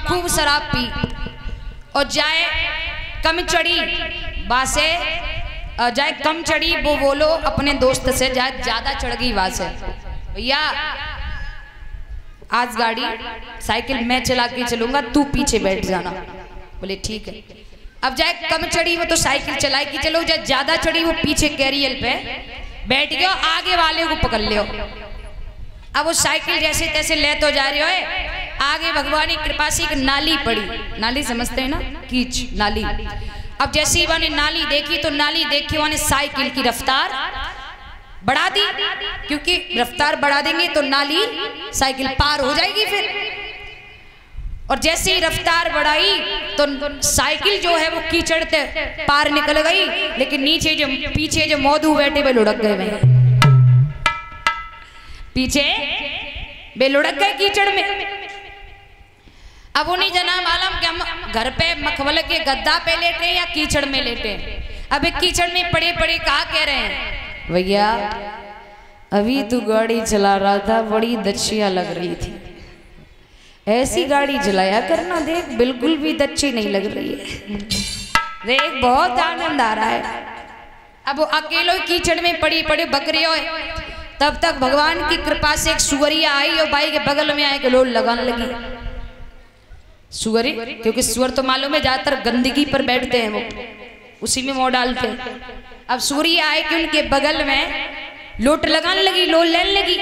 खूब शराब पी और जाए कम चढ़ी बासे, जाए कम चढ़ी वो बोलो अपने दोस्त से, जाए ज्यादा चढ़ गई वहां से, भैया आज गाड़ी साइकिल मैं चला के चलूंगा, तू पीछे बैठ जाना। बोले ठीक है। अब जाए कम चढ़ी वो तो साइकिल चलाई कि चलो, जाए ज्यादा चढ़ी वो पीछे कैरियल पे बैठ गया, आगे वाले को पकड़ लियो। अब वो साइकिल जैसे तैसे ले तो जा रही हो, आगे भगवान की कृपा से एक नाली पड़ी, नाली समझते हैं ना, कीच नाली। अब जैसे ही मैंने नाली देखी तो नाली देखी मैंने साइकिल की रफ्तार बढ़ा दी, क्योंकि रफ्तार बढ़ा देंगे तो नाली साइकिल पार हो जाएगी फिर। और जैसे ही रफ्तार बढ़ाई तो साइकिल जो है वो कीचड़ से पार निकल गई, लेकिन नीचे जो पीछे जो मौजू बैठे वे लुढ़क गए, वे पीछे वे लुढ़क गए कीचड़ में। अब उन्हीं जना मालूम कि हम घर पे मखमल के गद्दा पे लेटे या कीचड़ में लेटे। अब एक कीचड़ में पड़े पड़े कहा कह रहे हैं, भैया अभी तू गाड़ी चला रहा था, बड़ी दच्छिया लग रही थी, ऐसी गाड़ी चलाया करना, देख बिल्कुल भी दच्छी नहीं लग रही है, देख बहुत आनंद आ रहा है। अब वो अकेलो कीचड़ में पड़ी पड़े बकरी हो, तब तक भगवान की कृपा से एक सुअरिया आई और बाई के बगल में आए के लोल लगाने लगी। सुअरी, क्योंकि सुअर तो मालूम है ज्यादातर गंदगी पर बैठते हैं, वो उसी में मुंह डालते हैं। अब सूर्य आए कि उनके बगल में लोट लगाने लगी, लोल लेने लगी,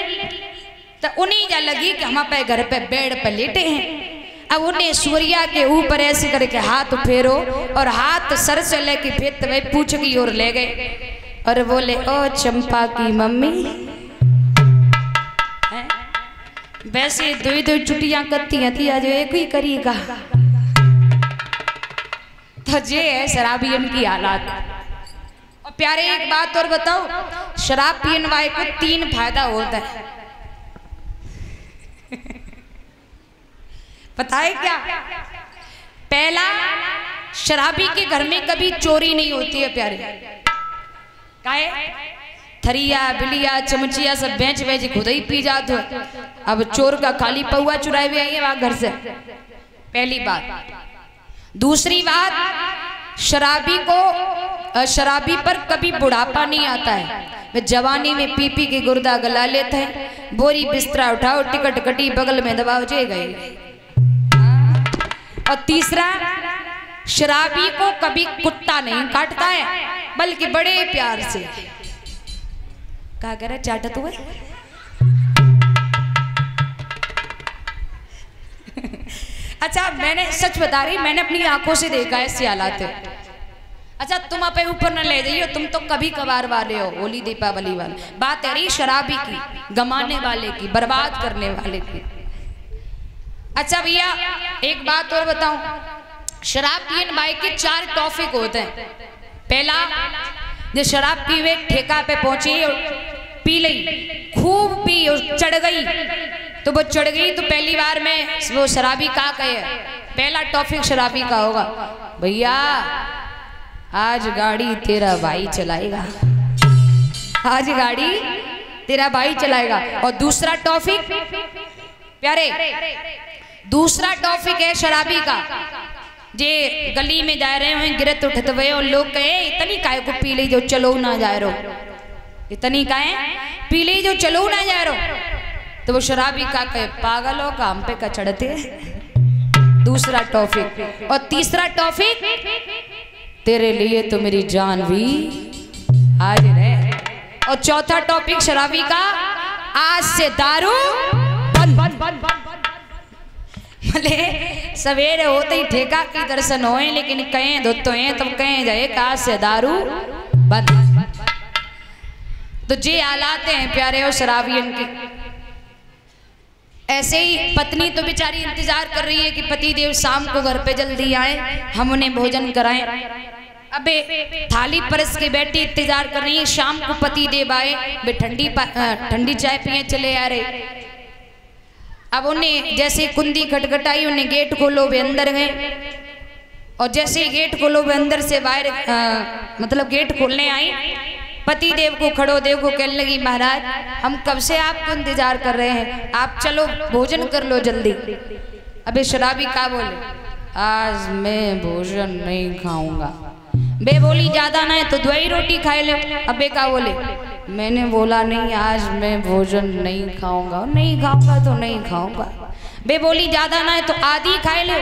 तो उन्हीं जा लगी कि हम पे घर पे बेड पे लेटे हैं। अब उन्हें सूर्या के ऊपर ऐसे करके हाथ फेरो और हाथ सर से लेके फेरते हुए पूछ की ओर ले गए और बोले, ओ चंपा की मम्मी, वैसे दो दो चुटियां करती थी, आज एक ही करेगा। तो ये है शराबी की हालात। और प्यारे एक बात और बताओ, शराब पीने वाले को 3 फायदा होता है, पता है क्या? पहला, शराबी के घर में कभी चोरी नहीं होती है प्यारे। काहे? थरिया बिलिया चमचिया सब बेच बेच खुद ही पी जाते हो। अब चोर का खाली पौआ चुराए हुए आइए वहां घर से, पहली बात। दूसरी बात, शराबी पर कभी बुढ़ापा नहीं आता है, वे जवानी में पी पी के गुर्दा गला लेते हैं। बोरी बिस्तरा उठाओ, टिकट कटी बगल में दबाओ, जे गए। और तीसरा, शराबी को कभी कुत्ता नहीं काटता है, बल्कि बड़े प्यार से क्या करे चाटत हुए। अच्छा, मैंने सच बता रही, मैंने अपनी आंखों से देखा है ऐसे हालात। अच्छा, तुम अपने ऊपर न ले जाइए, तुम तो कभी कभार वाले हो, होली दीपावली वाले। बात है रही शराबी की, गमाने वाले की, बर्बाद करने वाले की। अच्छा भैया, एक बात और बताऊं, शराब पीने वाले के 4 टॉपिक होते हैं। पहला, जो शराब पीवे ठेका पे पहुंची और पी ली, खूब पी और चढ़ गई, तो वो चढ़ गई तो पहली बार में वो शराबी का कहे, पहला टॉपिक शराबी का होगा, भैया आज गाड़ी तेरा भाई चलाएगा, आज गाड़ी तेरा भाई चलाएगा। और दूसरा टॉपिक प्यारे, दूसरा टॉपिक है शराबी का, जे गली में जा रहे हैं गिरत उठते हुए और लोग कहे इतनी काय को पी ली जो चलो ना जा रहो, इतनी काय पी ली जो चलो ना जा रहो, तो वो शराबी का कहे पागल हो काम पे का चढ़ते। दूसरा टॉपिक। और तीसरा टॉपिक, तेरे लिए तो मेरी जान भी हाजिर है। और चौथा टॉपिक शराबी का, आज से दारू बंद। भले सवेरे होते ही ठेका के दर्शन होए, लेकिन कहें धोते हैं तब कहें जाए आज से दारू बंद। तो जे हालात हैं प्यारे और शराबियन की। ऐसे ही पत्नी तो बेचारी इंतजार कर रही है कि पति देव शाम को घर पे जल्दी आए, हम उन्हें भोजन कराएं। अबे थाली परस के बैठी इंतजार कर रही है शाम को पति देव आए, वे ठंडी चाय पिए चले आ रहे। अब उन्हें जैसे कुंदी खटखटाई, उन्हें गेट खोलो, वे अंदर गए। और जैसे ही गेट खोलो, वे अंदर से बाहर मतलब गेट खोलने आई, पति देव को खड़ो देव को कहने लगी, महाराज हम कब से आपको इंतजार कर रहे हैं, आप चलो भोजन कर लो जल्दी। अबे शराबी का बोले, आज मैं भोजन नहीं खाऊंगा। बे बोली ज्यादा ना है तो दवाई रोटी खाए ले। अबे का बोले, मैंने बोला नहीं आज मैं भोजन नहीं खाऊंगा। नहीं खाऊंगा तो नहीं खाऊंगा। बे बोली ज्यादा ना है तो आधी खाए ले।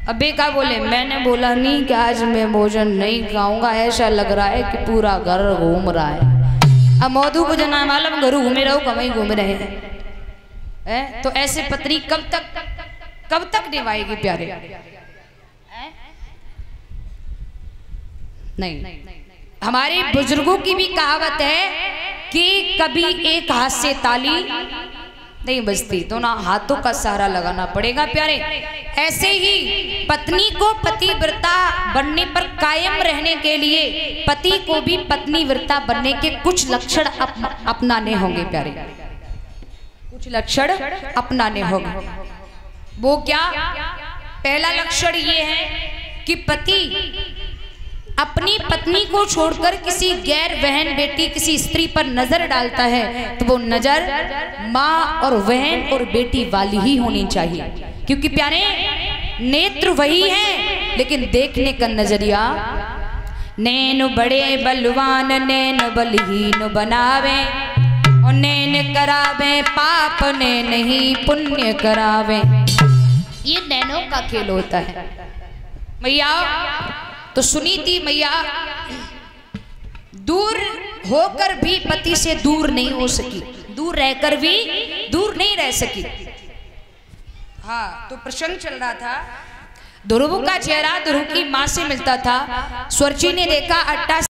अबे का बोले, मैंने बोला नहीं कि आज मैं भोजन नहीं खाऊंगा, ऐसा लग रहा है कि पूरा घर घूम रहा है। अब मौधू को जना मालूम घर घूमे रहो कमाई घूम रहे हैं। तो ऐसे पत्नी कब तक निभाएगी प्यारे? नहीं, हमारे बुजुर्गों की भी कहावत है कि कभी एक हाथ से ताली नहीं बजती, दोनों हाथों का सहारा लगाना पड़ेगा प्यारे। ऐसे ही पत्नी को पतिव्रता बनने पर कायम रहने के लिए पति को भी पत्नीव्रता बनने के कुछ लक्षण अपनाने होंगे प्यारे। कुछ लक्षण अपनाने होंगे। वो क्या? पहला लक्षण ये है कि पति अपनी पत्नी को छोड़कर किसी गैर बहन बेटी किसी स्त्री पर नजर डालता है तो वो नजर माँ और बहन और बेटी वाली ही होनी चाहिए, क्योंकि प्यारे नेत्र वही है लेकिन देखने का नजरिया। नैन बड़े बलवान नैन बलहीन बनावे, और नैन करावे पाप ने नहीं पुण्य करावे। ये नैनों का खेल होता है मैया। तो सुनीति मैया दूर होकर भी पति से दूर नहीं हो सकी, दूर रहकर भी दूर नहीं रह सकी। हाँ, तो प्रसंग चल रहा था। ध्रुव का चेहरा ध्रुव की माँ से मिलता था। स्वर्ची ने देखा 88